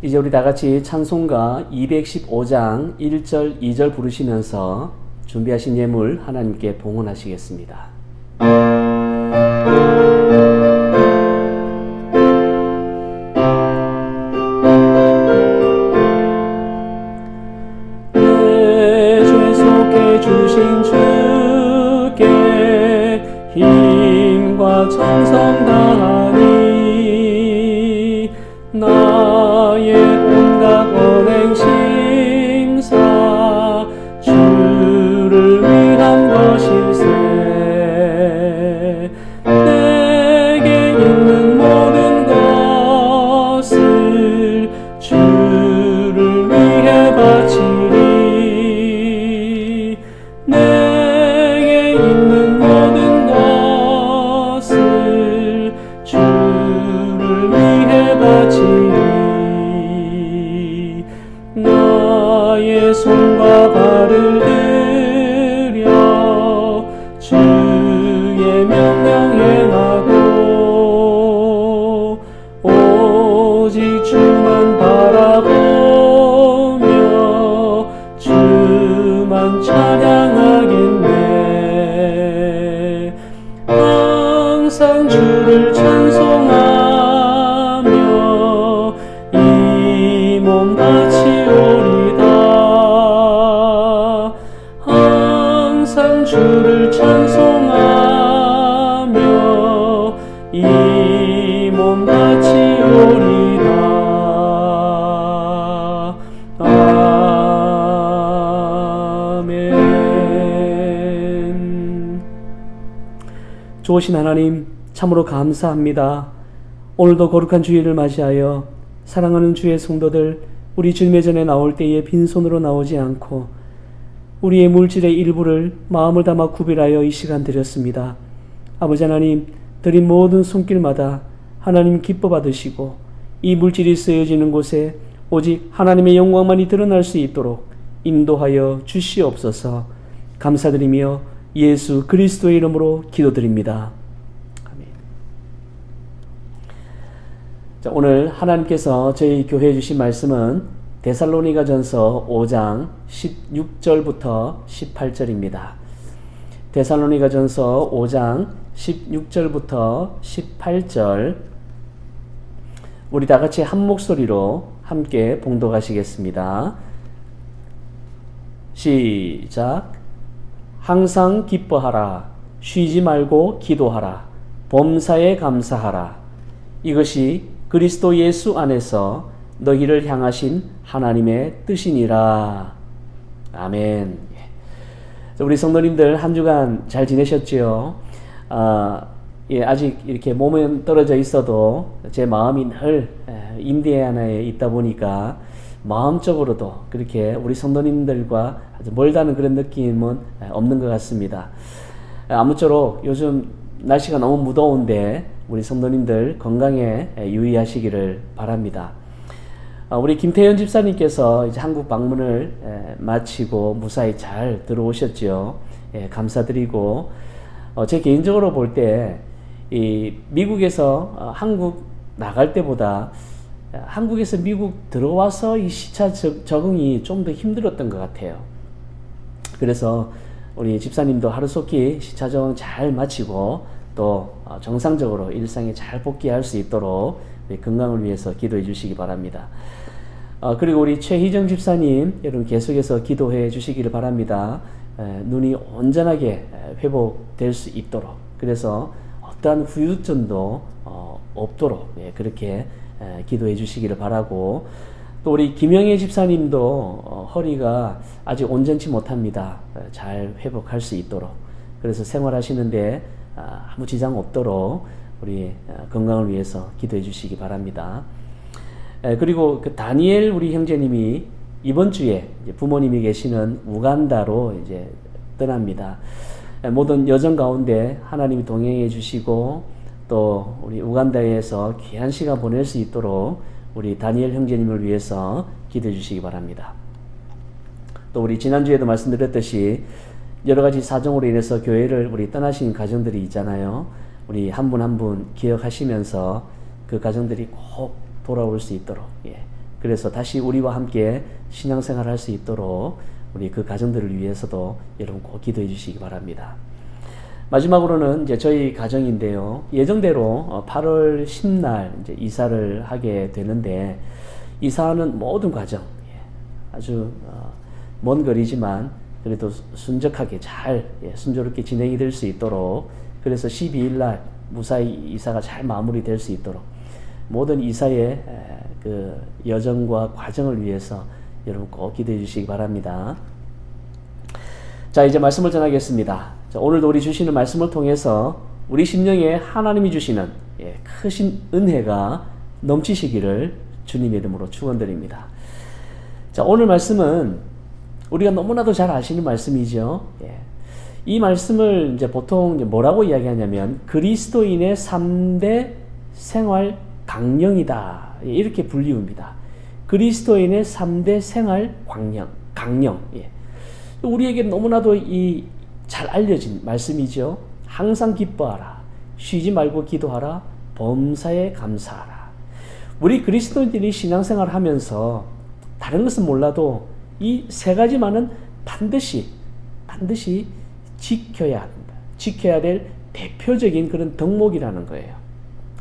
이제 우리 다 같이 찬송가 215장 1절, 2절 부르시면서 준비하신 예물 하나님께 봉헌하시겠습니다. 내 죄 속해 주신 주께 힘과 정성 다하니 나의 온갖 언행 심사 주를 위한 것일세. 내게 있는 모든 것을 주를 위해 바치리. 내게 있는 모든 것을 주를 위해 바치리. 나의 손과 발을 들여 주의 명령 행하고 오직 주만 바라보며 주만 찬양하겠네. 항상 주를 찬송하며 이 몸 바치오리다. 항상 주를 찬송하며 이 몸 바치오리다. 아멘. 좋으신 하나님, 참으로 감사합니다. 오늘도 거룩한 주일을 맞이하여 사랑하는 주의 성도들, 우리 주님의 전에 나올 때에 빈손으로 나오지 않고 우리의 물질의 일부를 마음을 담아 구별하여 이 시간 드렸습니다. 아버지 하나님, 드린 모든 손길마다 하나님 기뻐 받으시고 이 물질이 쓰여지는 곳에 오직 하나님의 영광만이 드러날 수 있도록 인도하여 주시옵소서. 감사드리며 예수 그리스도의 이름으로 기도드립니다. 아멘. 자, 오늘 하나님께서 저희 교회에 주신 말씀은 데살로니가전서 5장 16절부터 18절입니다. 데살로니가전서 5장 16절부터 18절, 우리 다 같이 한 목소리로 함께 봉독하시겠습니다. 시작. 항상 기뻐하라. 쉬지 말고 기도하라. 범사에 감사하라. 이것이 그리스도 예수 안에서 너희를 향하신 하나님의 뜻이니라. 아멘. 우리 성도님들 한 주간 잘 지내셨지요? 아직 이렇게 몸은 떨어져 있어도 제 마음이 늘 인디애나에 있다 보니까 마음적으로도 그렇게 우리 성도님들과 아주 멀다는 그런 느낌은 없는 것 같습니다. 아무쪼록 요즘 날씨가 너무 무더운데 우리 성도님들 건강에 유의하시기를 바랍니다. 우리 김태현 집사님께서 이제 한국 방문을 마치고 무사히 잘 들어오셨죠. 감사드리고, 제 개인적으로 볼 때 이 미국에서 한국 나갈 때보다 한국에서 미국 들어와서 이 시차 적응이 좀 더 힘들었던 것 같아요. 그래서 우리 집사님도 하루속히 시차 적응 잘 마치고 또 정상적으로 일상에 잘 복귀할 수 있도록 건강을 위해서 기도해 주시기 바랍니다. 그리고 우리 최희정 집사님, 여러분 계속해서 기도해 주시기를 바랍니다. 눈이 온전하게 회복될 수 있도록, 그래서 어떠한 후유증도 없도록 그렇게 기도해 주시기를 바라고, 또 우리 김영애 집사님도 허리가 아직 온전치 못합니다. 잘 회복할 수 있도록, 그래서 생활하시는데 아무 지장 없도록 우리 건강을 위해서 기도해 주시기 바랍니다. 그리고 그 다니엘 우리 형제님이 이번 주에 이제 부모님이 계시는 우간다로 이제 떠납니다. 모든 여정 가운데 하나님이 동행해 주시고 또 우리 우간다에서 귀한 시간 보낼 수 있도록 우리 다니엘 형제님을 위해서 기도해 주시기 바랍니다. 또 우리 지난주에도 말씀드렸듯이 여러 가지 사정으로 인해서 교회를 우리 떠나신 가정들이 있잖아요. 우리 한 분 한 분 기억하시면서 그 가정들이 꼭 돌아올 수 있도록, 그래서 다시 우리와 함께 신앙생활을 할 수 있도록 우리 그 가정들을 위해서도 여러분 꼭 기도해 주시기 바랍니다. 마지막으로는 이제 저희 가정인데요. 예정대로 8월 10날 이제 이사를 하게 되는데, 이사하는 모든 과정, 아주 먼 거리지만 그래도 순적하게 잘 순조롭게 진행이 될 수 있도록, 그래서 12일날 무사히 이사가 잘 마무리될 수 있도록 모든 이사의 그 여정과 과정을 위해서 여러분 꼭 기도해 주시기 바랍니다. 자, 이제 말씀을 전하겠습니다. 자, 오늘도 우리 주시는 말씀을 통해서 우리 심령에 하나님이 주시는 크신 은혜가 넘치시기를 주님의 이름으로 축원드립니다. 자, 오늘 말씀은 우리가 너무나도 잘 아시는 말씀이죠. 이 말씀을 이제 보통 뭐라고 이야기하냐면 그리스도인의 3대 생활 강령이다, 이렇게 불리웁니다. 그리스도인의 3대 생활 강령. 우리에게 너무나도 잘 알려진 말씀이죠. 항상 기뻐하라, 쉬지 말고 기도하라, 범사에 감사하라. 우리 그리스도인들이 신앙생활을 하면서 다른 것은 몰라도 이 세 가지만은 반드시 지켜야 합니다. 지켜야 될 대표적인 그런 덕목이라는 거예요.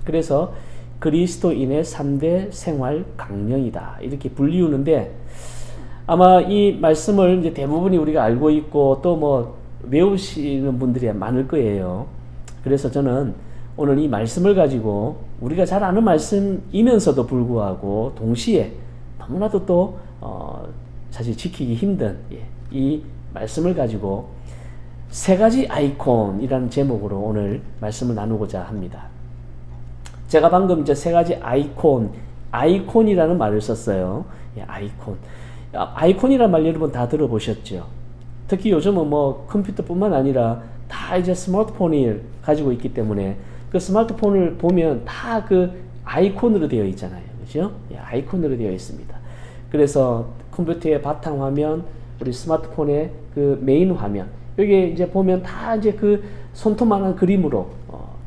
그래서 그리스도인의 3대 생활 강령이다, 이렇게 불리우는데, 아마 이 말씀을 이제 대부분이 우리가 알고 있고 또 뭐 외우시는 분들이 많을 거예요. 그래서 저는 오늘 이 말씀을 가지고 우리가 잘 아는 말씀이면서도 불구하고 동시에 너무나도 또 사실 지키기 힘든 이 말씀을 가지고 세 가지 아이콘이라는 제목으로 오늘 말씀을 나누고자 합니다. 제가 방금 이제 세 가지 아이콘이라는 말을 썼어요. 아이콘이라는 말 여러분 다 들어보셨죠? 특히 요즘은 뭐 컴퓨터뿐만 아니라 다 이제 스마트폰을 가지고 있기 때문에 그 스마트폰을 보면 다 그 아이콘으로 되어 있잖아요. 그죠? 아이콘으로 되어 있습니다. 그래서 컴퓨터의 바탕화면, 우리 스마트폰의 그 메인 화면, 여기 이제 보면 다 이제 그 손톱만한 그림으로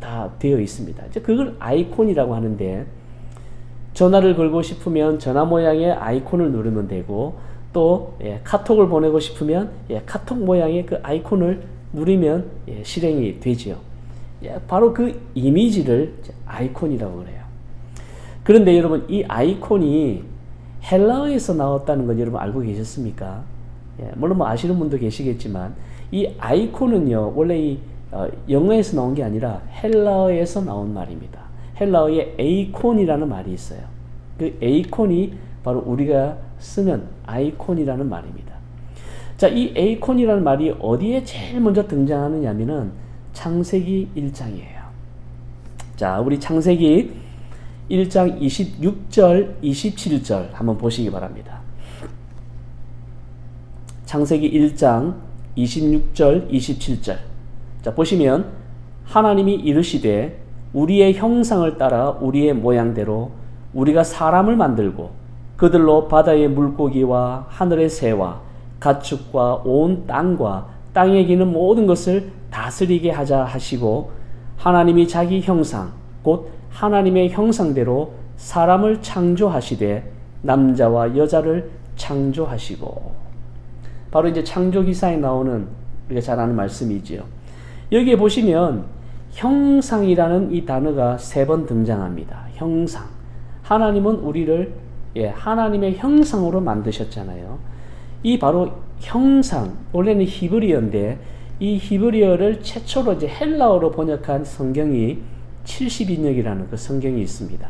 다 되어 있습니다. 이제 그걸 아이콘이라고 하는데, 전화를 걸고 싶으면 전화 모양의 아이콘을 누르면 되고, 또 카톡을 보내고 싶으면 카톡 모양의 그 아이콘을 누르면 실행이 되죠. 바로 그 이미지를 아이콘이라고 그래요. 그런데 여러분, 이 아이콘이 헬라어에서 나왔다는 건 여러분 알고 계셨습니까? 물론 뭐 아시는 분도 계시겠지만, 이 아이콘은요 원래 이 영어에서 나온 게 아니라 헬라어에서 나온 말입니다. 헬라어에 에이콘이라는 말이 있어요. 그 에이콘이 바로 우리가 쓰는 아이콘이라는 말입니다. 자, 이 에이콘이라는 말이 어디에 제일 먼저 등장하느냐면은 창세기 1장이에요. 자, 우리 창세기 1장 26절, 27절 한번 보시기 바랍니다. 창세기 1장 26절, 27절. 자, 보시면 하나님이 이르시되 우리의 형상을 따라 우리의 모양대로 우리가 사람을 만들고 그들로 바다의 물고기와 하늘의 새와 가축과 온 땅과 땅에 기는 모든 것을 다스리게 하자 하시고, 하나님이 자기 형상 곧 하나님의 형상대로 사람을 창조하시되 남자와 여자를 창조하시고. 바로 이제 창조기사에 나오는 우리가 잘 아는 말씀이지요. 여기에 보시면 형상이라는 이 단어가 3번 등장합니다. 형상. 하나님은 우리를 하나님의 형상으로 만드셨잖아요. 이 바로 형상, 원래는 히브리어인데 이 히브리어를 최초로 이제 헬라어로 번역한 성경이 70인역이라는 그 성경이 있습니다.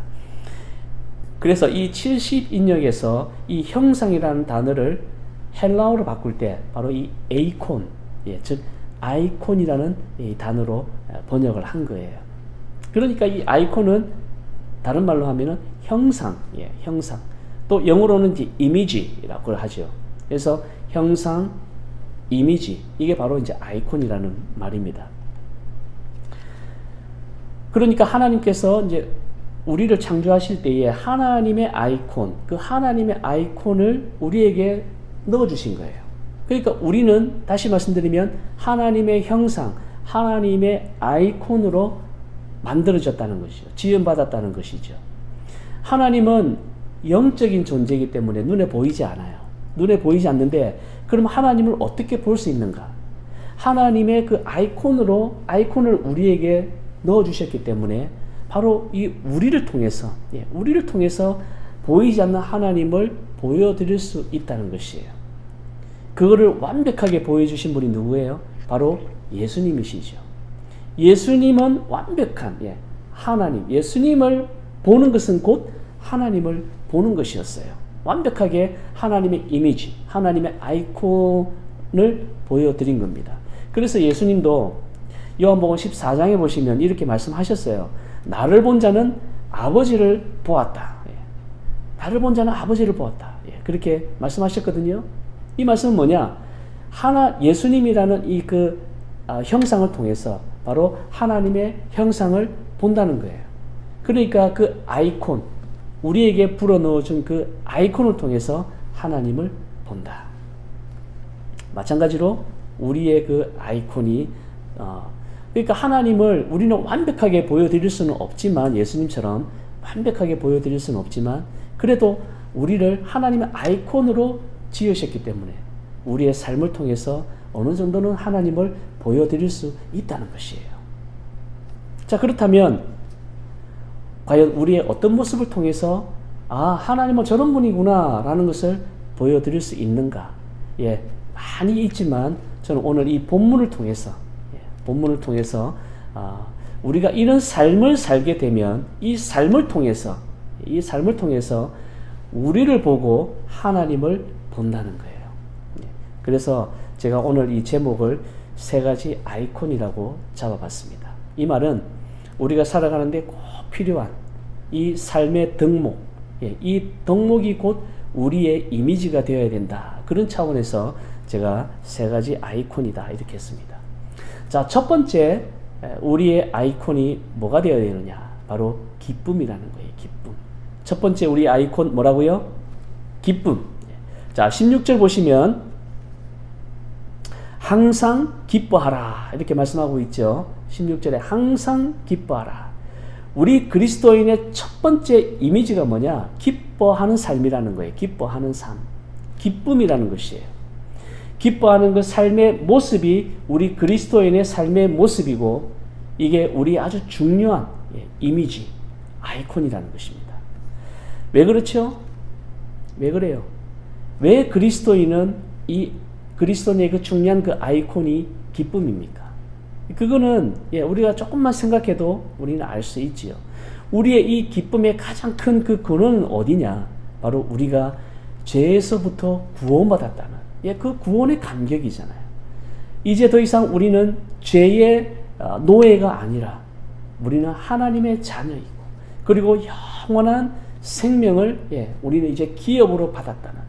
그래서 이 70인역에서 이 형상이라는 단어를 헬라어로 바꿀 때 바로 이 에이콘, 즉 아이콘이라는 이 단어로 번역을 한 거예요. 그러니까 이 아이콘은 다른 말로 하면은 형상, 형상. 또 영어로는 이제 이미지라고 하죠. 그래서 형상, 이미지, 이게 바로 이제 아이콘이라는 말입니다. 그러니까 하나님께서 이제 우리를 창조하실 때에 하나님의 아이콘, 그 하나님의 아이콘을 우리에게 넣어주신 거예요. 그러니까 우리는 다시 말씀드리면 하나님의 형상, 하나님의 아이콘으로 만들어졌다는 것이죠. 지음받았다는 것이죠. 하나님은 영적인 존재이기 때문에 눈에 보이지 않아요. 눈에 보이지 않는데 그럼 하나님을 어떻게 볼 수 있는가? 하나님의 그 아이콘을 우리에게 넣어주셨기 때문에 바로 이 우리를 통해서 보이지 않는 하나님을 보여드릴 수 있다는 것이에요. 그거를 완벽하게 보여주신 분이 누구예요? 바로 예수님이시죠. 예수님은 완벽한 하나님, 예수님을 보는 것은 곧 하나님을 보는 것이었어요. 완벽하게 하나님의 이미지, 하나님의 아이콘을 보여드린 겁니다. 그래서 예수님도 요한복음 14장에 보시면 이렇게 말씀하셨어요. 나를 본 자는 아버지를 보았다. 나를 본 자는 아버지를 보았다. 그렇게 말씀하셨거든요. 이 말씀은 뭐냐? 예수님이라는 이 형상을 통해서 바로 하나님의 형상을 본다는 거예요. 그러니까 그 아이콘, 우리에게 불어넣어준 그 아이콘을 통해서 하나님을 본다. 마찬가지로 우리의 그 아이콘이 그러니까 하나님을 우리는 완벽하게 보여드릴 수는 없지만, 예수님처럼 완벽하게 보여드릴 수는 없지만, 그래도 우리를 하나님의 아이콘으로 지으셨기 때문에 우리의 삶을 통해서 어느 정도는 하나님을 보여드릴 수 있다는 것이에요. 자, 그렇다면 과연 우리의 어떤 모습을 통해서 하나님은 저런 분이구나 라는 것을 보여드릴 수 있는가? 많이 있지만 저는 오늘 이 본문을 통해서 우리가 이런 삶을 살게 되면 이 삶을 통해서 우리를 보고 하나님을 본다는 거예요. 그래서 제가 오늘 이 제목을 3가지 아이콘이라고 잡아봤습니다. 이 말은 우리가 살아가는데 꼭 필요한 이 삶의 덕목, 이 덕목이 곧 우리의 이미지가 되어야 된다. 그런 차원에서 제가 3가지 아이콘이다 이렇게 했습니다. 자, 첫 번째 우리의 아이콘이 뭐가 되어야 되느냐? 바로 기쁨이라는 거예요. 기쁨. 첫 번째 우리 아이콘 뭐라고요? 기쁨. 자, 16절 보시면 항상 기뻐하라 이렇게 말씀하고 있죠. 16절에 항상 기뻐하라. 우리 그리스도인의 첫 번째 이미지가 뭐냐? 기뻐하는 삶이라는 거예요. 기뻐하는 삶. 기쁨이라는 것이에요. 기뻐하는 그 삶의 모습이 우리 그리스도인의 삶의 모습이고, 이게 우리 아주 중요한 이미지, 아이콘이라는 것입니다. 왜 그렇죠? 왜 그래요? 왜 그리스도인의 그 중요한 그 아이콘이 기쁨입니까? 그거는 우리가 조금만 생각해도 우리는 알 수 있지요. 우리의 이 기쁨의 가장 큰 그 근원은 어디냐? 바로 우리가 죄에서부터 구원받았다는 그 구원의 감격이잖아요. 이제 더 이상 우리는 죄의 노예가 아니라 우리는 하나님의 자녀이고, 그리고 영원한 생명을 우리는 이제 기업으로 받았다는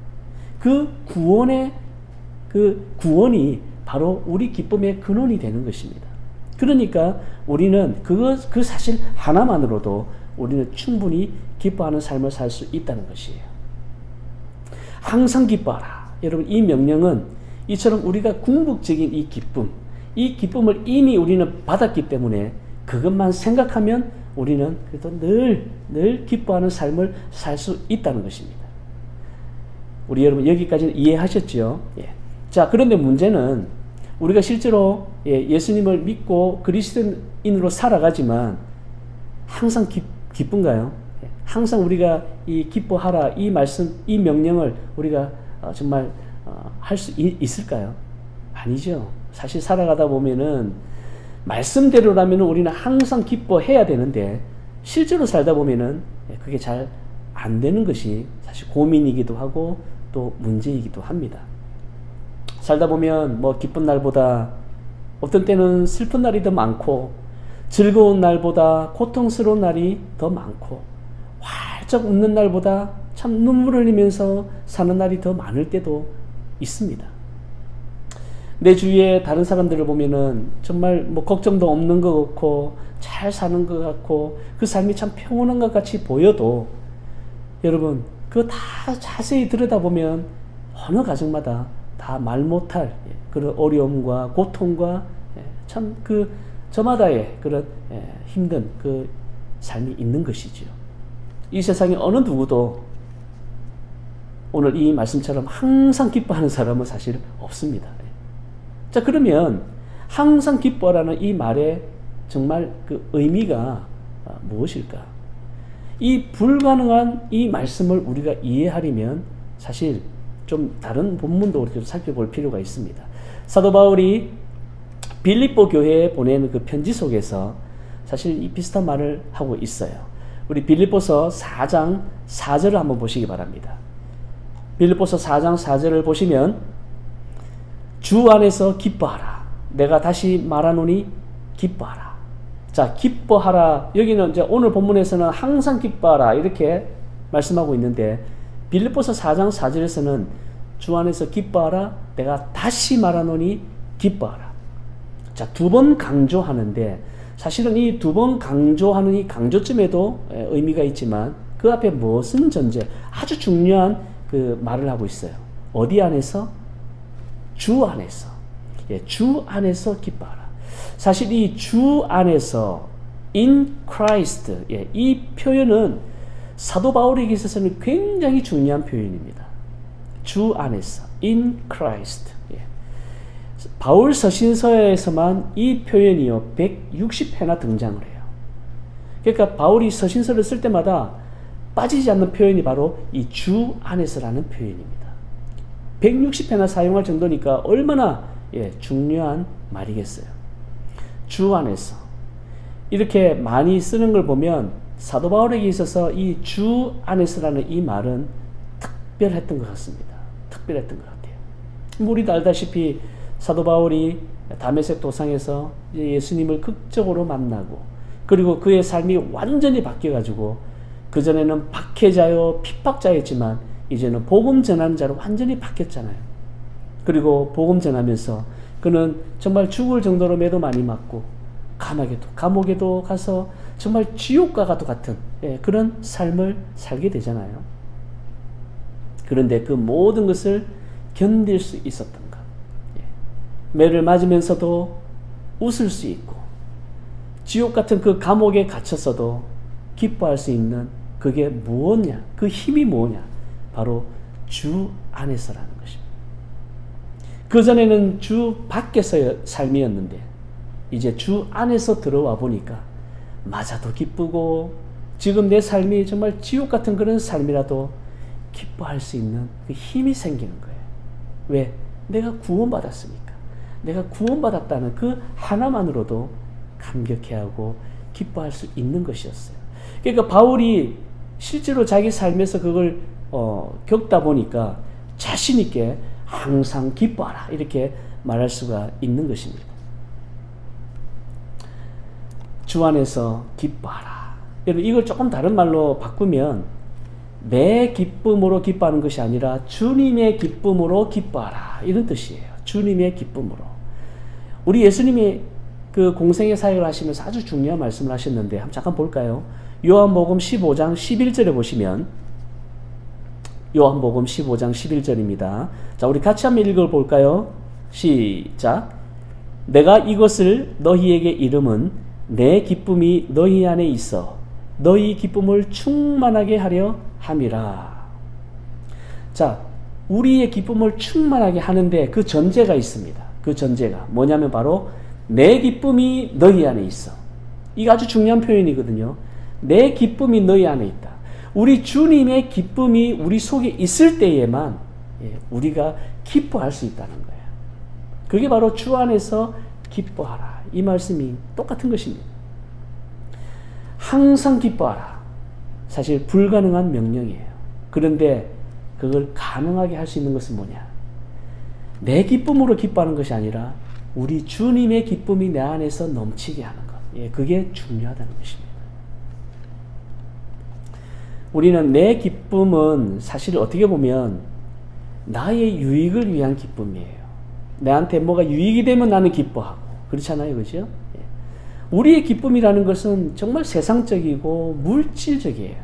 그 구원이 바로 우리 기쁨의 근원이 되는 것입니다. 그러니까 우리는 그 사실 하나만으로도 우리는 충분히 기뻐하는 삶을 살 수 있다는 것이에요. 항상 기뻐하라. 여러분, 이 명령은 이처럼 우리가 궁극적인 이 기쁨을 이미 우리는 받았기 때문에 그것만 생각하면 우리는 그래도 늘 기뻐하는 삶을 살 수 있다는 것입니다. 우리 여러분 여기까지는 이해하셨죠? 자, 그런데 문제는 우리가 실제로 예수님을 믿고 그리스도인으로 살아가지만 항상 기쁜가요? 항상 우리가 이 기뻐하라 이 말씀, 이 명령을 우리가 정말 할 수 있을까요? 아니죠. 사실 살아가다 보면은 말씀대로라면 우리는 항상 기뻐해야 되는데 실제로 살다 보면은 그게 잘 안 되는 것이 사실 고민이기도 하고 또 문제이기도 합니다. 살다 보면 기쁜 날보다 어떤 때는 슬픈 날이 더 많고, 즐거운 날보다 고통스러운 날이 더 많고, 활짝 웃는 날보다 참 눈물 흘리면서 사는 날이 더 많을 때도 있습니다. 내 주위에 다른 사람들을 보면은 정말 걱정도 없는 것 같고 잘 사는 것 같고 그 삶이 참 평온한 것 같이 보여도, 여러분 그거 다 자세히 들여다보면 어느 가정마다 다 말 못할 그런 어려움과 고통과 참 저마다의 그런 힘든 그 삶이 있는 것이지요. 이 세상에 어느 누구도 오늘 이 말씀처럼 항상 기뻐하는 사람은 사실 없습니다. 자, 그러면 항상 기뻐하라는 이 말의 정말 그 의미가 무엇일까? 이 불가능한 이 말씀을 우리가 이해하려면 사실 좀 다른 본문도 우리가 살펴볼 필요가 있습니다. 사도 바울이 빌립보 교회에 보내는 그 편지 속에서 사실 이 비슷한 말을 하고 있어요. 우리 빌립보서 4장 4절을 한번 보시기 바랍니다. 빌립보서 4장 4절을 보시면 주 안에서 기뻐하라. 내가 다시 말하노니 기뻐하라. 자, 기뻐하라. 여기는 이제 오늘 본문에서는 항상 기뻐하라 이렇게 말씀하고 있는데 빌립보서 4장 4절에서는 주 안에서 기뻐하라. 내가 다시 말하노니 기뻐하라. 자, 두 번 강조하는데 사실은 이 두 번 강조하는 이 강조점에도 의미가 있지만 그 앞에 무슨 전제, 아주 중요한 그 말을 하고 있어요. 어디 안에서? 주 안에서. 예, 주 안에서 기뻐하라. 사실 이 주 안에서 in Christ, 예, 이 표현은 사도 바울에게 있어서는 굉장히 중요한 표현입니다. 주 안에서 in Christ. 예. 바울 서신서에서만 이 표현이요 160회나 등장을 해요. 그러니까 바울이 서신서를 쓸 때마다 빠지지 않는 표현이 바로 이 주 안에서라는 표현입니다. 160회나 사용할 정도니까 얼마나 중요한 말이겠어요. 주 안에서 이렇게 많이 쓰는 걸 보면 사도 바울에게 있어서 이 주 안에서라는 이 말은 특별했던 것 같습니다. 특별했던 것 같아요. 우리도 알다시피 사도 바울이 다메섹 도상에서 예수님을 극적으로 만나고 그리고 그의 삶이 완전히 바뀌어가지고 그전에는 박해자요 핍박자였지만 이제는 복음 전하는 자로 완전히 바뀌었잖아요. 그리고 복음 전하면서 그는 정말 죽을 정도로 매도 많이 맞고 감옥에도 가서 정말 지옥과 같은 그런 삶을 살게 되잖아요. 그런데 그 모든 것을 견딜 수 있었던 것. 매를 맞으면서도 웃을 수 있고 지옥 같은 그 감옥에 갇혔어도 기뻐할 수 있는 그게 무엇냐? 그 힘이 뭐냐? 바로 주 안에서라는 것입니다. 그전에는 주 밖에서의 삶이었는데 이제 주 안에서 들어와 보니까 맞아도 기쁘고 지금 내 삶이 정말 지옥 같은 그런 삶이라도 기뻐할 수 있는 그 힘이 생기는 거예요. 왜? 내가 구원받았으니까. 내가 구원받았다는 그 하나만으로도 감격해하고 기뻐할 수 있는 것이었어요. 그러니까 바울이 실제로 자기 삶에서 그걸 겪다 보니까 자신 있게 항상 기뻐하라 이렇게 말할 수가 있는 것입니다. 주 안에서 기뻐하라. 여러분 이걸 조금 다른 말로 바꾸면 내 기쁨으로 기뻐하는 것이 아니라 주님의 기쁨으로 기뻐하라 이런 뜻이에요. 주님의 기쁨으로. 우리 예수님이 그 공생의 사역을 하시면서 아주 중요한 말씀을 하셨는데 한번 잠깐 볼까요? 요한복음 15장 11절에 보시면 요한복음 15장 11절입니다. 자, 우리 같이 한번 읽어볼까요? 시작. 내가 이것을 너희에게 이름은 내 기쁨이 너희 안에 있어 너희 기쁨을 충만하게 하려 함이라. 자, 우리의 기쁨을 충만하게 하는데 그 전제가 있습니다. 그 전제가 뭐냐면 바로 내 기쁨이 너희 안에 있어. 이거 아주 중요한 표현이거든요. 내 기쁨이 너희 안에 있다. 우리 주님의 기쁨이 우리 속에 있을 때에만 우리가 기뻐할 수 있다는 거예요. 그게 바로 주 안에서 기뻐하라. 이 말씀이 똑같은 것입니다. 항상 기뻐하라. 사실 불가능한 명령이에요. 그런데 그걸 가능하게 할 수 있는 것은 뭐냐? 내 기쁨으로 기뻐하는 것이 아니라 우리 주님의 기쁨이 내 안에서 넘치게 하는 것. 그게 중요하다는 것입니다. 우리는 내 기쁨은 사실 어떻게 보면 나의 유익을 위한 기쁨이에요. 나한테 뭐가 유익이 되면 나는 기뻐하고 그렇잖아요. 그죠? 우리의 기쁨이라는 것은 정말 세상적이고 물질적이에요.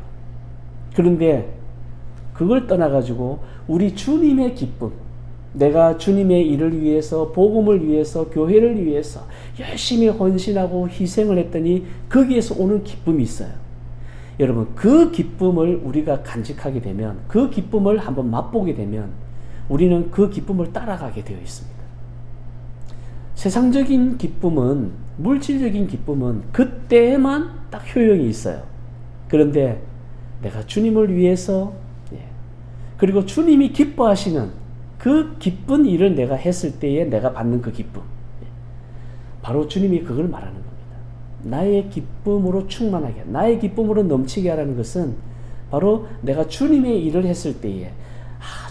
그런데 그걸 떠나가지고 우리 주님의 기쁨, 내가 주님의 일을 위해서, 복음을 위해서, 교회를 위해서 열심히 헌신하고 희생을 했더니 거기에서 오는 기쁨이 있어요. 여러분, 그 기쁨을 우리가 간직하게 되면, 그 기쁨을 한번 맛보게 되면 우리는 그 기쁨을 따라가게 되어 있습니다. 세상적인 기쁨은, 물질적인 기쁨은 그때만 딱 효용이 있어요. 그런데 내가 주님을 위해서, 그리고 주님이 기뻐하시는 그 기쁜 일을 내가 했을 때에 내가 받는 그 기쁨, 바로 주님이 그걸 말하는 겁니다. 나의 기쁨으로 충만하게, 나의 기쁨으로 넘치게 하라는 것은 바로 내가 주님의 일을 했을 때에,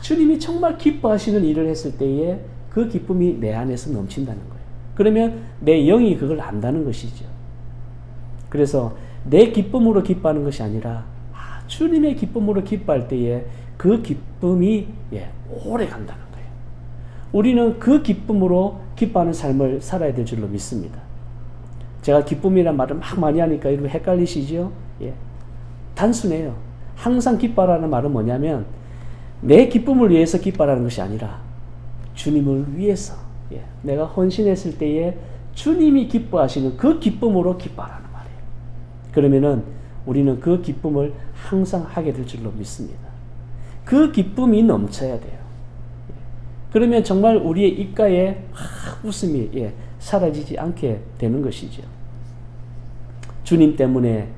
주님이 정말 기뻐하시는 일을 했을 때에 그 기쁨이 내 안에서 넘친다는 거예요. 그러면 내 영이 그걸 안다는 것이죠. 그래서 내 기쁨으로 기뻐하는 것이 아니라 주님의 기쁨으로 기뻐할 때에 그 기쁨이 오래 간다는 거예요. 우리는 그 기쁨으로 기뻐하는 삶을 살아야 될 줄로 믿습니다. 제가 기쁨이란 말을 막 많이 하니까 여러분 헷갈리시죠? 단순해요. 항상 기뻐하라는 말은 뭐냐면 내 기쁨을 위해서 기뻐하라는 것이 아니라 주님을 위해서, 내가 헌신했을 때에 주님이 기뻐하시는 그 기쁨으로 기뻐하라는 말이에요. 그러면은 우리는 그 기쁨을 항상 하게 될 줄로 믿습니다. 그 기쁨이 넘쳐야 돼요. 그러면 정말 우리의 입가에 웃음이 사라지지 않게 되는 것이죠. 주님 때문에,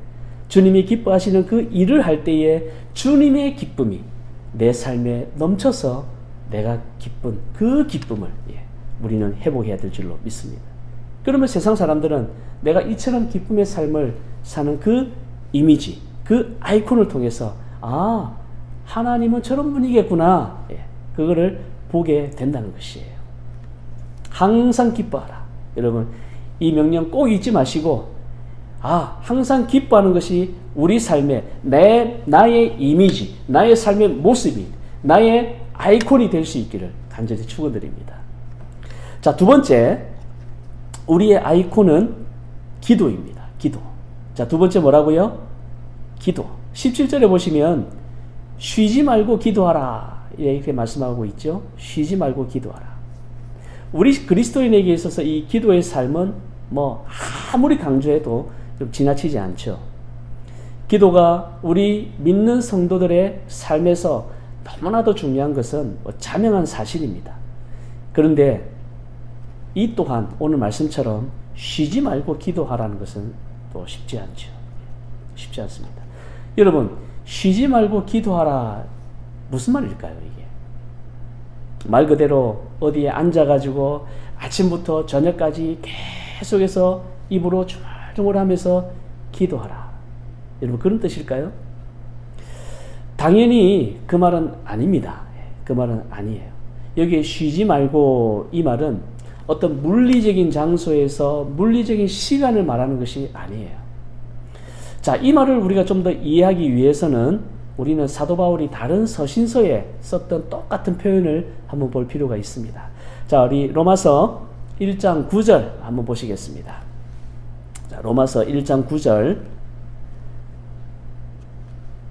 주님이 기뻐하시는 그 일을 할 때에 주님의 기쁨이 내 삶에 넘쳐서 내가 기쁜 그 기쁨을 우리는 회복해야 될 줄로 믿습니다. 그러면 세상 사람들은 내가 이처럼 기쁨의 삶을 사는 그 이미지, 그 아이콘을 통해서 하나님은 저런 분이겠구나, 그거를 보게 된다는 것이에요. 항상 기뻐하라. 여러분, 이 명령 꼭 잊지 마시고, 항상 기뻐하는 것이 우리 삶의 나의 이미지, 나의 삶의 모습이, 나의 아이콘이 될 수 있기를 간절히 축원드립니다. 자, 두 번째, 우리의 아이콘은 기도입니다. 기도. 자, 두 번째 뭐라고요? 기도. 17절에 보시면 쉬지 말고 기도하라, 이렇게 말씀하고 있죠. 쉬지 말고 기도하라. 우리 그리스도인에게 있어서 이 기도의 삶은 아무리 강조해도 좀 지나치지 않죠. 기도가 우리 믿는 성도들의 삶에서 너무나도 중요한 것은 자명한 사실입니다. 그런데 이 또한 오늘 말씀처럼 쉬지 말고 기도하라는 것은 또 쉽지 않죠. 쉽지 않습니다. 여러분, 쉬지 말고 기도하라, 무슨 말일까요, 이게? 말 그대로 어디에 앉아가지고 아침부터 저녁까지 계속해서 입으로 중얼중얼하면서 기도하라, 여러분, 그런 뜻일까요? 당연히 그 말은 아닙니다. 그 말은 아니에요. 여기에 쉬지 말고, 이 말은 어떤 물리적인 장소에서 물리적인 시간을 말하는 것이 아니에요. 자, 이 말을 우리가 좀 더 이해하기 위해서는 우리는 사도 바울이 다른 서신서에 썼던 똑같은 표현을 한번 볼 필요가 있습니다. 자, 우리 로마서 1장 9절 한번 보시겠습니다. 자, 로마서 1장 9절.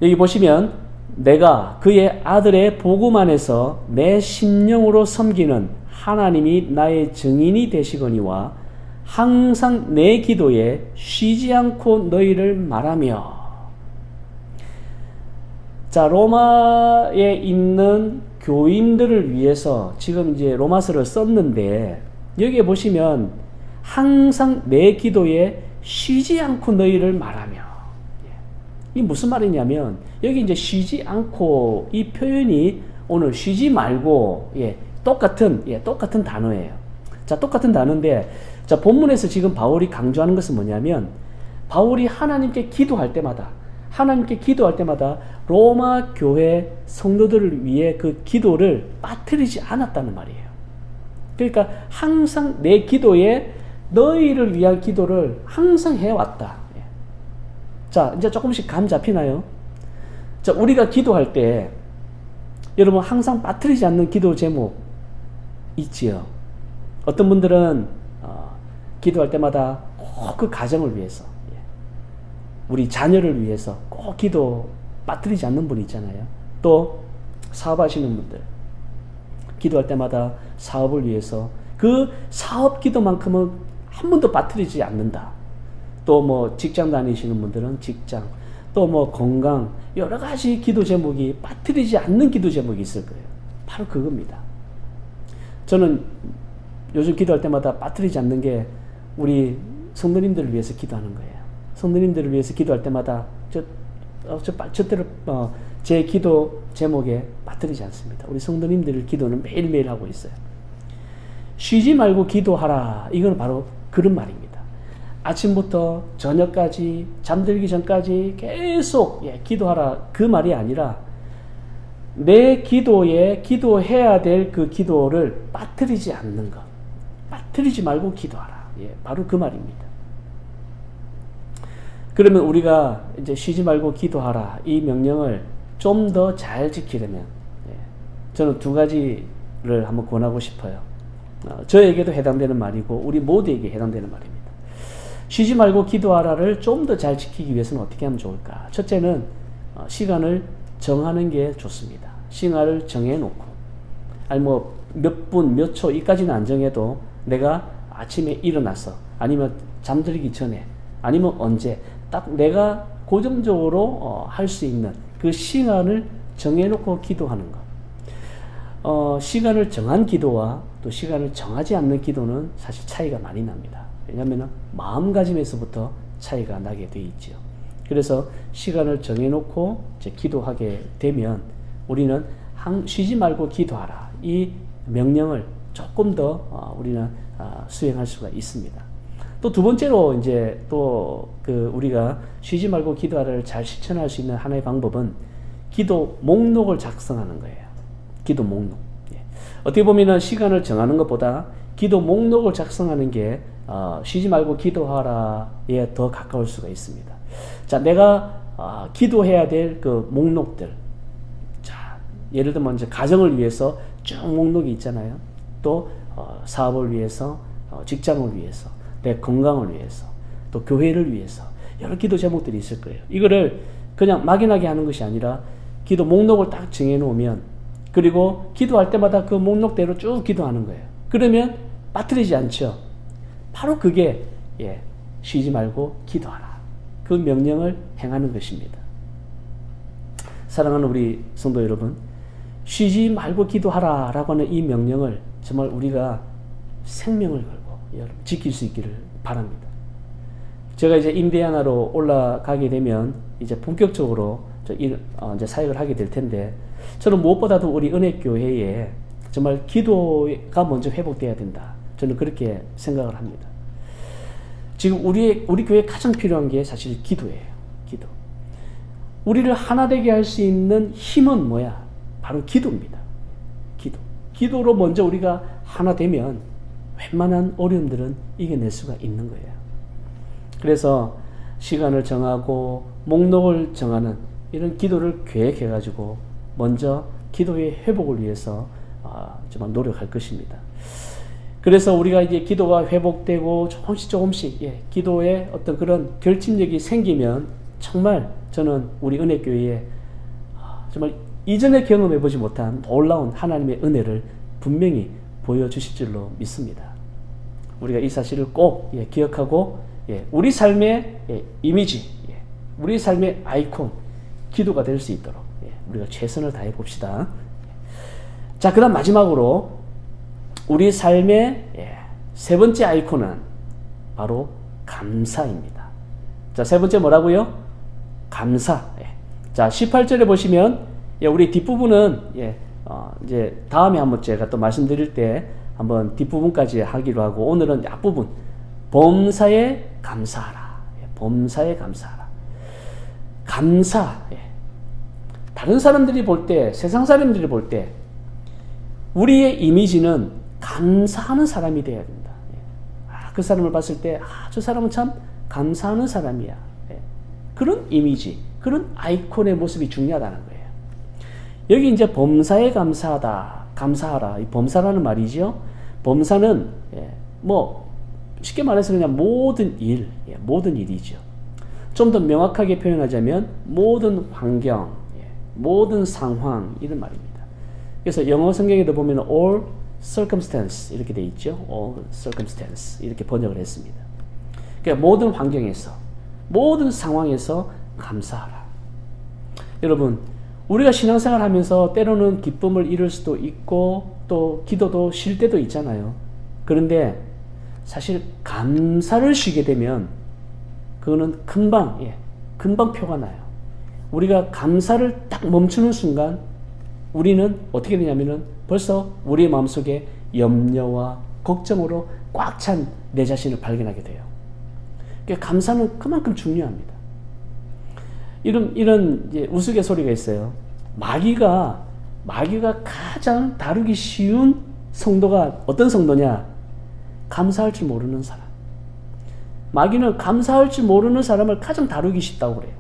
여기 보시면 내가 그의 아들의 복음 안에서 내 심령으로 섬기는 하나님이 나의 증인이 되시거니와 항상 내 기도에 쉬지 않고 너희를 말하며. 자, 로마에 있는 교인들을 위해서 지금 이제 로마서를 썼는데, 여기에 보시면 항상 내 기도에 쉬지 않고 너희를 말하며. 이 무슨 말이냐면, 여기 이제 쉬지 않고, 이 표현이 오늘 쉬지 말고, 똑같은 단어예요. 자, 똑같은 단어인데, 자, 본문에서 지금 바울이 강조하는 것은 뭐냐면, 바울이 하나님께 기도할 때마다 로마 교회 성도들을 위해 그 기도를 빠뜨리지 않았다는 말이에요. 그러니까 항상 내 기도에 너희를 위한 기도를 항상 해왔다. 자, 이제 조금씩 감 잡히나요? 자, 우리가 기도할 때 여러분 항상 빠뜨리지 않는 기도 제목 있지요. 어떤 분들은 기도할 때마다 꼭 그 가정을 위해서, 우리 자녀를 위해서 꼭 기도 빠뜨리지 않는 분 있잖아요. 또 사업하시는 분들 기도할 때마다 사업을 위해서 그 사업 기도만큼은 한 번도 빠뜨리지 않는다. 또 직장 다니시는 분들은 직장, 또 뭐 건강, 여러 가지 기도 제목이 빠뜨리지 않는 기도 제목이 있을 거예요. 바로 그겁니다. 저는 요즘 기도할 때마다 빠뜨리지 않는 게 우리 성도님들을 위해서 기도하는 거예요. 성도님들을 위해서 기도할 때마다 절대로 제 기도 제목에 빠뜨리지 않습니다. 우리 성도님들 기도는 매일매일 하고 있어요. 쉬지 말고 기도하라. 이건 바로 그런 말입니다. 아침부터 저녁까지 잠들기 전까지 계속 기도하라 그 말이 아니라 내 기도에 기도해야 될 그 기도를 빠뜨리지 않는 것. 빠뜨리지 말고 기도하라. 바로 그 말입니다. 그러면 우리가 이제 쉬지 말고 기도하라 이 명령을 좀 더 잘 지키려면 저는 두 가지를 한번 권하고 싶어요. 저에게도 해당되는 말이고 우리 모두에게 해당되는 말입니다. 쉬지 말고 기도하라를 좀 더 잘 지키기 위해서는 어떻게 하면 좋을까? 첫째는 시간을 정하는 게 좋습니다. 시간을 정해놓고 아니 뭐 몇 분, 몇 초 이까지는 안 정해도 내가 아침에 일어나서 아니면 잠들기 전에 아니면 언제 딱 내가 고정적으로 할 수 있는 그 시간을 정해놓고 기도하는 것. 시간을 정한 기도와 또 시간을 정하지 않는 기도는 사실 차이가 많이 납니다. 왜냐하면 마음가짐에서부터 차이가 나게 돼 있죠. 그래서 시간을 정해놓고 이제 기도하게 되면 우리는 쉬지 말고 기도하라 이 명령을 조금 더 우리는 수행할 수가 있습니다. 또 두 번째로 이제 또 우리가 쉬지 말고 기도하라를 잘 실천할 수 있는 하나의 방법은 기도 목록을 작성하는 거예요. 기도 목록. 어떻게 보면은 시간을 정하는 것보다 기도 목록을 작성하는 게 쉬지 말고 기도하라에 더 가까울 수가 있습니다. 자, 내가 기도해야 될 그 목록들. 자, 예를 들면 이제 가정을 위해서 쭉 목록이 있잖아요. 또 사업을 위해서, 직장을 위해서, 내 건강을 위해서, 또 교회를 위해서 여러 기도 제목들이 있을 거예요. 이거를 그냥 막연하게 하는 것이 아니라 기도 목록을 딱 정해 놓으면 그리고 기도할 때마다 그 목록대로 쭉 기도하는 거예요. 그러면 빠뜨리지 않죠. 바로 그게 쉬지 말고 기도하라. 그 명령을 행하는 것입니다. 사랑하는 우리 성도 여러분, 쉬지 말고 기도하라 라고 하는 이 명령을 정말 우리가 생명을 걸고 지킬 수 있기를 바랍니다. 제가 이제 인디애나로 올라가게 되면 이제 본격적으로 이제 사역을 하게 될 텐데 저는 무엇보다도 우리 은혜교회에 정말 기도가 먼저 회복돼야 된다. 저는 그렇게 생각을 합니다. 지금 우리 교회에 가장 필요한 게 사실 기도예요. 기도. 우리를 하나 되게 할 수 있는 힘은 뭐야? 바로 기도입니다. 기도. 기도로 먼저 우리가 하나 되면 웬만한 어려움들은 이겨낼 수가 있는 거예요. 그래서 시간을 정하고 목록을 정하는 이런 기도를 계획해가지고 먼저 기도의 회복을 위해서 정말 노력할 것입니다. 그래서 우리가 이제 기도가 회복되고 조금씩 기도에 어떤 그런 결집력이 생기면 정말 저는 우리 은혜교회에 정말 이전에 경험해보지 못한 놀라운 하나님의 은혜를 분명히 보여주실 줄로 믿습니다. 우리가 이 사실을 꼭 기억하고 우리 삶의 이미지, 우리 삶의 아이콘, 기도가 될 수 있도록 우리가 최선을 다해 봅시다. 자, 그 다음 마지막으로 우리 삶의 세 번째 아이콘은 바로 감사입니다. 자, 세 번째 뭐라고요? 감사. 자, 18절에 보시면 우리 뒷부분은 이제 다음에 한번 제가 또 말씀드릴 때 한번 뒷부분까지 하기로 하고 오늘은 앞부분 범사에 감사하라. 범사에 감사하라. 감사. 다른 사람들이 볼 때, 세상 사람들이 볼 때 우리의 이미지는 감사하는 사람이 되어야 된다. 그 사람을 봤을 때 저 사람은 참 감사하는 사람이야. 그런 이미지, 그런 아이콘의 모습이 중요하다는 거예요. 여기 이제 범사에 감사하라. 이 범사라는 말이죠. 범사는 뭐 쉽게 말해서 그냥 모든 일, 모든 일이죠. 좀 더 명확하게 표현하자면 모든 환경, 모든 상황 이런 말입니다. 그래서 영어 성경에도 보면 all circumstance 이렇게 돼 있죠. all circumstance 이렇게 번역을 했습니다. 그러니까 모든 환경에서, 모든 상황에서 감사하라. 여러분, 우리가 신앙생활 하면서 때로는 기쁨을 잃을 수도 있고 또 기도도 쉴 때도 있잖아요. 그런데 사실 감사를 쉬게 되면 그거는 금방 표가 나요. 우리가 감사를 딱 멈추는 순간 우리는 어떻게 되냐면은 벌써 우리의 마음속에 염려와 걱정으로 꽉 찬 내 자신을 발견하게 돼요. 그러니까 감사는 그만큼 중요합니다. 이런 이제 우스갯소리가 있어요. 마귀가 가장 다루기 쉬운 성도가 어떤 성도냐? 감사할 줄 모르는 사람. 마귀는 감사할 줄 모르는 사람을 가장 다루기 쉽다고 그래요.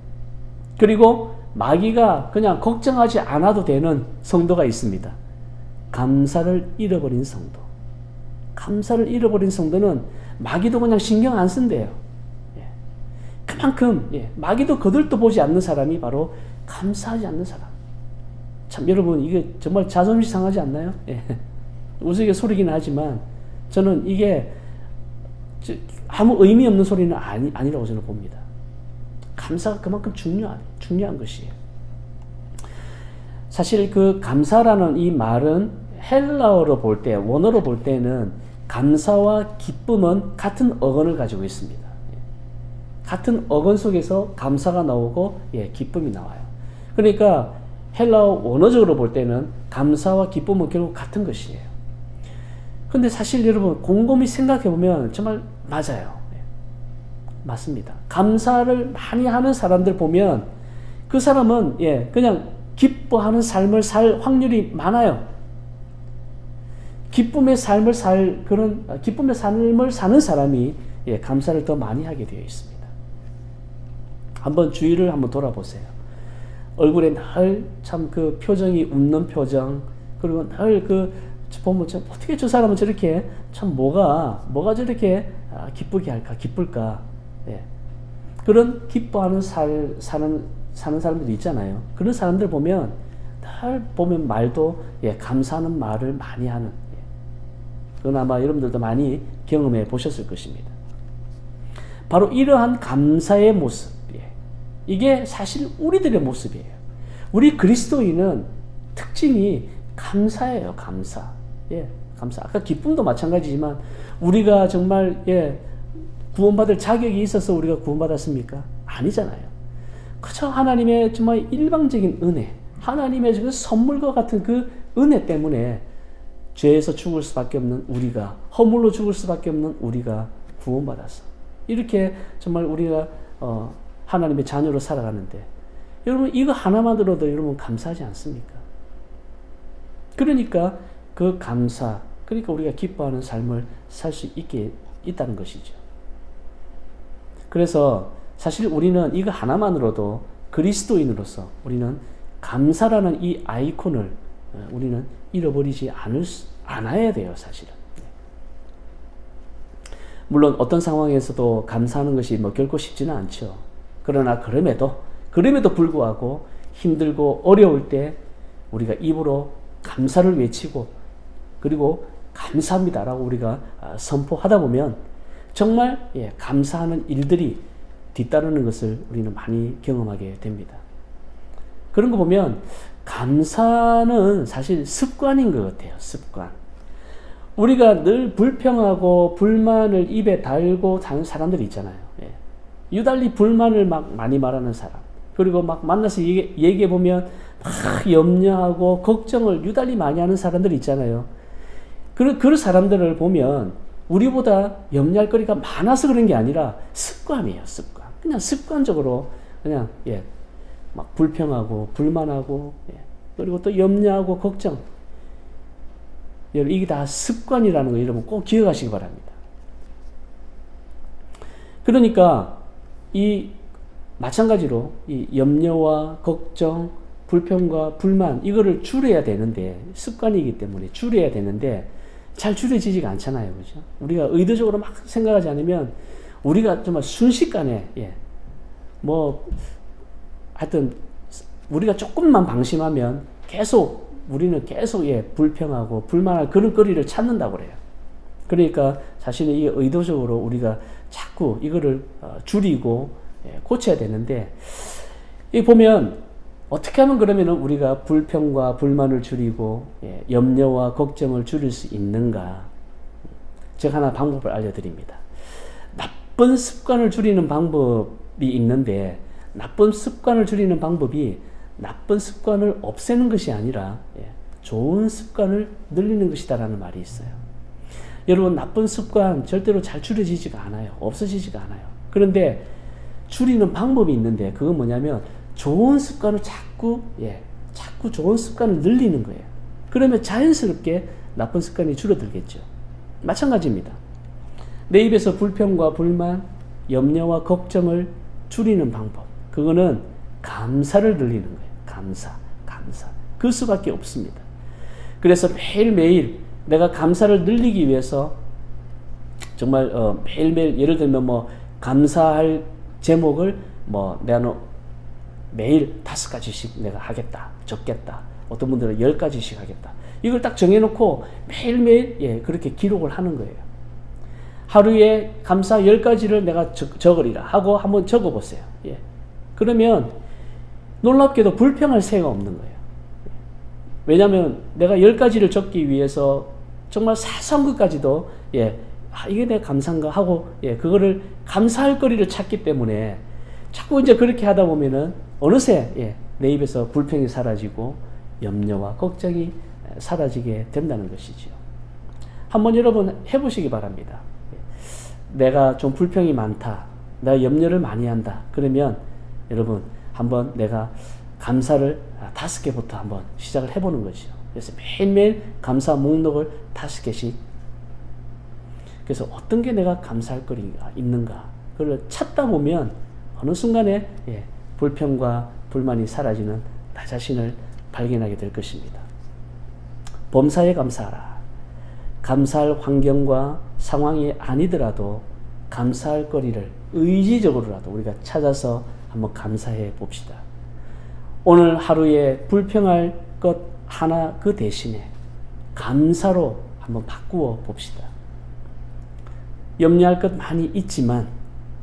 그리고 마귀가 그냥 걱정하지 않아도 되는 성도가 있습니다. 감사를 잃어버린 성도. 감사를 잃어버린 성도는 마귀도 그냥 신경 안 쓴대요. 그만큼 마귀도 거들떠 보지 않는 사람이 바로 감사하지 않는 사람. 참 여러분, 이게 정말 자존심 상하지 않나요? 우스갯소리긴 하지만 저는 이게 아무 의미 없는 소리는 아니라고 저는 봅니다. 감사가 그만큼 중요한 것이에요. 사실 그 감사라는 이 말은 헬라어로 볼 때, 원어로 볼 때는 감사와 기쁨은 같은 어근을 가지고 있습니다. 같은 어근 속에서 감사가 나오고 기쁨이 나와요. 그러니까 헬라어 원어적으로 볼 때는 감사와 기쁨은 결국 같은 것이에요. 근데 사실 여러분 곰곰이 생각해 보면 정말 맞아요. 맞습니다. 감사를 많이 하는 사람들 보면 그 사람은 그냥 기뻐하는 삶을 살 확률이 많아요. 기쁨의 삶을 사는 사람이 감사를 더 많이 하게 되어 있습니다. 한번 주위를 한번 돌아보세요. 얼굴에 늘 참 그 표정이 웃는 표정, 그리고 늘 보면 참 어떻게 저 사람은 저렇게 참 뭐가 저렇게 기쁘게 할까, 기쁠까. 그런 기뻐하는 사는 사람들이 있잖아요. 그런 사람들 보면 늘 보면 말도 감사하는 말을 많이 하는. 그건 아마 여러분들도 많이 경험해 보셨을 것입니다. 바로 이러한 감사의 모습. 이게 사실 우리들의 모습이에요. 우리 그리스도인은 특징이 감사예요, 감사. 감사. 아까 기쁨도 마찬가지지만 우리가 정말 구원받을 자격이 있어서 우리가 구원받았습니까? 아니잖아요. 그저 하나님의 정말 일방적인 은혜, 하나님의 그 선물과 같은 그 은혜 때문에 죄에서 죽을 수밖에 없는 우리가, 허물로 죽을 수밖에 없는 우리가 구원받았어. 이렇게 정말 우리가 하나님의 자녀로 살아가는데 여러분 이거 하나만으로도 여러분 감사하지 않습니까? 그러니까 그 감사, 그러니까 우리가 기뻐하는 삶을 살 수 있다는 것이죠. 그래서 사실 우리는 이거 하나만으로도 그리스도인으로서 우리는 감사라는 이 아이콘을 우리는 잃어버리지 않아야 돼요, 사실은. 물론 어떤 상황에서도 감사하는 것이 결코 쉽지는 않죠. 그러나 그럼에도 불구하고 힘들고 어려울 때 우리가 입으로 감사를 외치고 그리고 감사합니다라고 우리가 선포하다 보면 정말 감사하는 일들이 뒤따르는 것을 우리는 많이 경험하게 됩니다. 그런 거 보면 감사는 사실 습관인 것 같아요. 습관. 우리가 늘 불평하고 불만을 입에 달고 사는 사람들이 있잖아요. 유달리 불만을 막 많이 말하는 사람. 그리고 막 만나서 얘기해보면 막 염려하고 걱정을 유달리 많이 하는 사람들이 있잖아요. 그런 사람들을 보면 우리보다 염려할 거리가 많아서 그런 게 아니라 습관이에요, 습관. 그냥 습관적으로 그냥 막 불평하고 불만하고 그리고 또 염려하고 걱정. 여러분 이게 다 습관이라는 거 여러분 꼭 기억하시기 바랍니다. 그러니까 이 마찬가지로 이 염려와 걱정, 불평과 불만 이거를 줄여야 되는데 습관이기 때문에 줄여야 되는데 잘 줄여지지가 않잖아요, 그죠? 우리가 의도적으로 막 생각하지 않으면 우리가 정말 순식간에 하여튼 우리가 조금만 방심하면 우리는 계속 불평하고 불만할 그런 거리를 찾는다고 그래요. 그러니까 사실은 이게 의도적으로 우리가 자꾸 이거를 줄이고 고쳐야 되는데 이 보면 어떻게 하면 그러면 우리가 불평과 불만을 줄이고 염려와 걱정을 줄일 수 있는가? 제가 하나 방법을 알려드립니다. 나쁜 습관을 줄이는 방법이 있는데, 나쁜 습관을 줄이는 방법이 나쁜 습관을 없애는 것이 아니라 좋은 습관을 늘리는 것이다라는 말이 있어요. 여러분, 나쁜 습관 절대로 잘 줄여지지가 않아요. 없어지지가 않아요. 그런데 줄이는 방법이 있는데, 그건 뭐냐면 좋은 습관을 자꾸 좋은 습관을 늘리는 거예요. 그러면 자연스럽게 나쁜 습관이 줄어들겠죠. 마찬가지입니다. 내 입에서 불평과 불만, 염려와 걱정을 줄이는 방법, 그거는 감사를 늘리는 거예요. 감사. 그 수밖에 없습니다. 그래서 매일매일 내가 감사를 늘리기 위해서 정말 매일매일, 예를 들면 감사할 제목을 내가 매일 5가지씩 내가 하겠다, 적겠다. 어떤 분들은 10가지씩 하겠다. 이걸 딱 정해놓고 매일매일 그렇게 기록을 하는 거예요. 하루에 감사 10가지를 내가 적으리라 하고 한번 적어보세요. 그러면 놀랍게도 불평할 새가 없는 거예요. 왜냐하면 내가 10가지를 적기 위해서 정말 사소한 것까지도 이게 내가 감사인가 하고 그거를 감사할 거리를 찾기 때문에 자꾸 이제 그렇게 하다 보면은 어느새 내 입에서 불평이 사라지고 염려와 걱정이 사라지게 된다는 것이죠. 한번 여러분 해보시기 바랍니다. 내가 좀 불평이 많다, 내가 염려를 많이 한다, 그러면 여러분 한번 내가 감사를 5개부터 한번 시작을 해보는 것이죠. 그래서 매일매일 감사 목록을 5개씩, 그래서 어떤 게 내가 감사할 거리가 있는가, 그걸 찾다 보면 어느 순간에 불평과 불만이 사라지는 나 자신을 발견하게 될 것입니다. 범사에 감사하라. 감사할 환경과 상황이 아니더라도 감사할 거리를 의지적으로라도 우리가 찾아서 한번 감사해 봅시다. 오늘 하루에 불평할 것 하나 그 대신에 감사로 한번 바꾸어 봅시다. 염려할 것 많이 있지만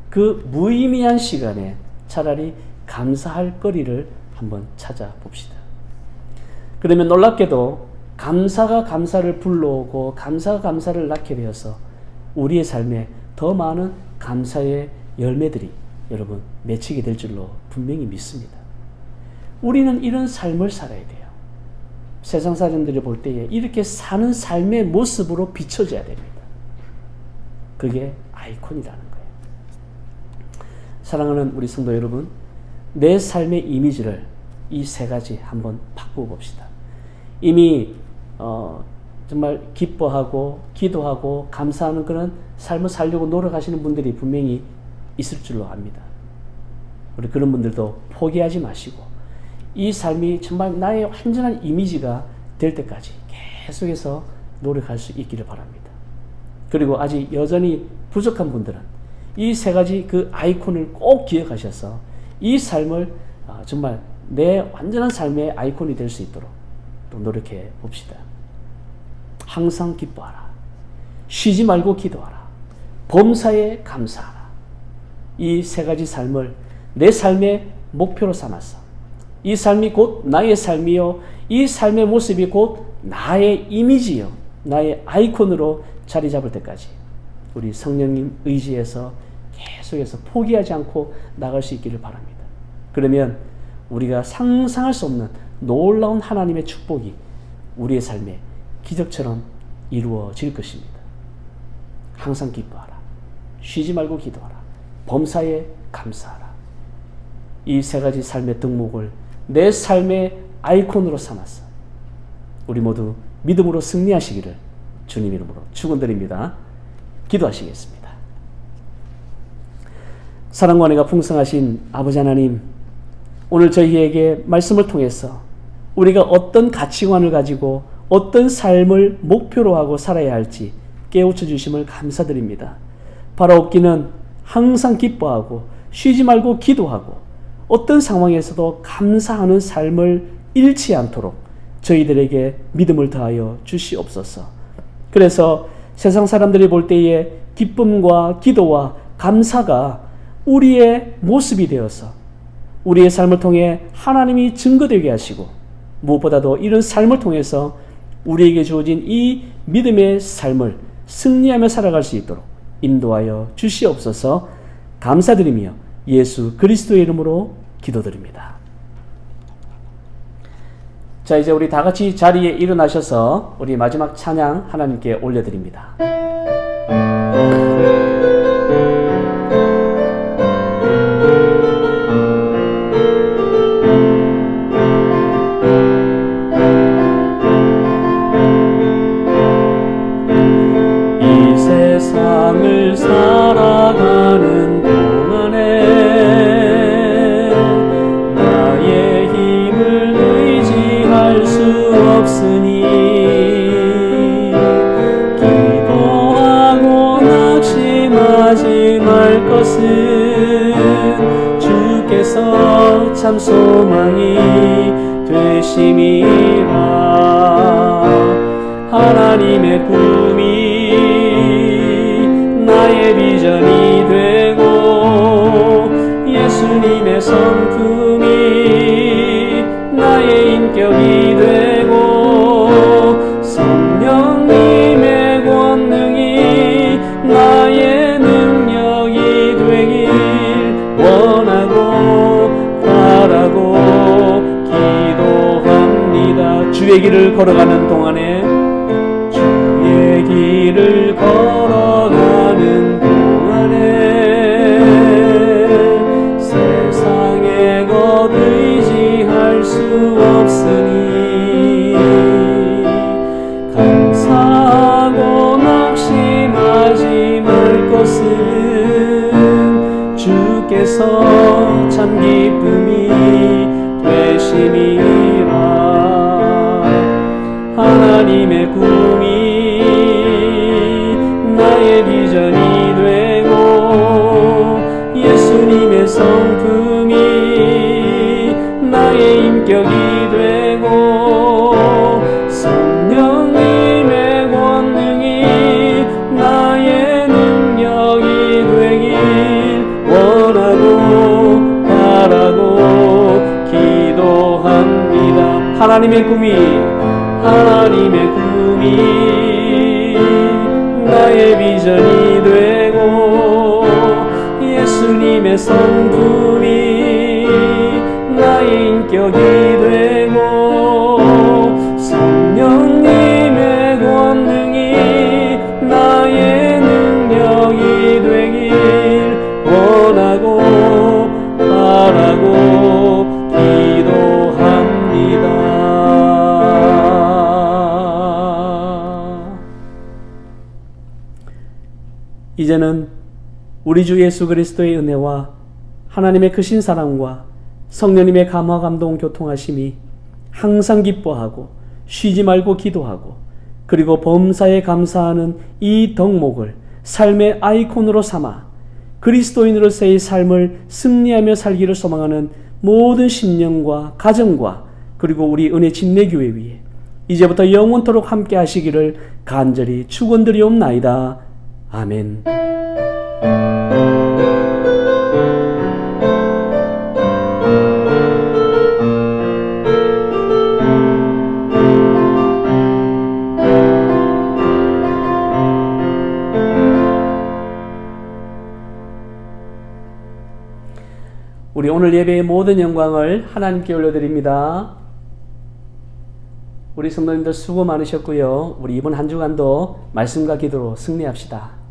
그 무의미한 시간에 차라리 감사할 거리를 한번 찾아봅시다. 그러면 놀랍게도 감사가 감사를 불러오고 감사가 감사를 낳게 되어서 우리의 삶에 더 많은 감사의 열매들이 여러분 맺히게 될 줄로 분명히 믿습니다. 우리는 이런 삶을 살아야 돼요. 세상 사람들이 볼 때에 이렇게 사는 삶의 모습으로 비춰져야 됩니다. 그게 아이콘이라는 거예요. 사랑하는 우리 성도 여러분, 내 삶의 이미지를 이 3가지 한번 바꾸어 봅시다. 이미 정말 기뻐하고 기도하고 감사하는 그런 삶을 살려고 노력하시는 분들이 분명히 있을 줄로 압니다. 우리 그런 분들도 포기하지 마시고 이 삶이 정말 나의 완전한 이미지가 될 때까지 계속해서 노력할 수 있기를 바랍니다. 그리고 아직 여전히 부족한 분들은 이 3가지 그 아이콘을 꼭 기억하셔서 이 삶을 정말 내 완전한 삶의 아이콘이 될 수 있도록 또 노력해 봅시다. 항상 기뻐하라. 쉬지 말고 기도하라. 범사에 감사하라. 이 3가지 삶을 내 삶의 목표로 삼아서 이 삶이 곧 나의 삶이요, 이 삶의 모습이 곧 나의 이미지요, 나의 아이콘으로 자리 잡을 때까지 우리 성령님 의지해서 계속해서 포기하지 않고 나갈 수 있기를 바랍니다. 그러면 우리가 상상할 수 없는 놀라운 하나님의 축복이 우리의 삶에 기적처럼 이루어질 것입니다. 항상 기뻐하라. 쉬지 말고 기도하라. 범사에 감사하라. 이 3가지 삶의 덕목을 내 삶의 아이콘으로 삼아서 우리 모두 믿음으로 승리하시기를 주님 이름으로 축원드립니다. 기도하시겠습니다. 사랑과 은혜가 풍성하신 아버지 하나님, 오늘 저희에게 말씀을 통해서 우리가 어떤 가치관을 가지고 어떤 삶을 목표로 하고 살아야 할지 깨우쳐 주심을 감사드립니다. 바라옵기는 항상 기뻐하고 쉬지 말고 기도하고 어떤 상황에서도 감사하는 삶을 잃지 않도록 저희들에게 믿음을 더하여 주시옵소서. 그래서 세상 사람들이 볼 때에 기쁨과 기도와 감사가 우리의 모습이 되어서 우리의 삶을 통해 하나님이 증거되게 하시고 무엇보다도 이런 삶을 통해서 우리에게 주어진 이 믿음의 삶을 승리하며 살아갈 수 있도록 인도하여 주시옵소서. 감사드리며 예수 그리스도의 이름으로 기도드립니다. 자, 이제 우리 다 같이 자리에 일어나셔서 우리 마지막 찬양 하나님께 올려드립니다. 이 세상을 살아가는 동안에 나의 힘을 의지할 수 없으니 기도하고 낙심하지 말 것은 주께서 참 소망이 되심이라. 하나님의 꿈이 나의 비전이 되고 예수님의 성품이 나의 인격이 되고 성령님의 권능이 나의 능력이 되길 원하고 바라고 기도합니다. 주의 길을 걸어가는 동안에 주의 길을 걸어가는 동안에 세상의 것 의지할 수 없으니 감사하고 낙심하지 말 것은 주께서 참 기쁨이 되심이라. 하나님의 꿈이 나의 비전이 되고 예수님의 성품이 나의 인격이 되고 성령님의 권능이 나의 능력이 되길 원하고 바라고 기도합니다. 하나님의 꿈이 나의 비전이 되고 예수님의 성품이 나의 인격이 되고 성령님의 권능이 나의 능력이 되길 원하고 바라고 기도합니다. 이제는 우리 주 예수 그리스도의 은혜와 하나님의 크신 사랑과 성령님의 감화 감동 교통하심이 항상 기뻐하고 쉬지 말고 기도하고 그리고 범사에 감사하는 이 덕목을 삶의 아이콘으로 삼아 그리스도인으로서의 삶을 승리하며 살기를 소망하는 모든 심령과 가정과 그리고 우리 은혜 침례교회 위에 이제부터 영원토록 함께 하시기를 간절히 축원드리옵나이다. 아멘. 우리 오늘 예배의 모든 영광을 하나님께 올려드립니다. 우리 성도님들 수고 많으셨고요. 우리 이번 한 주간도 말씀과 기도로 승리합시다.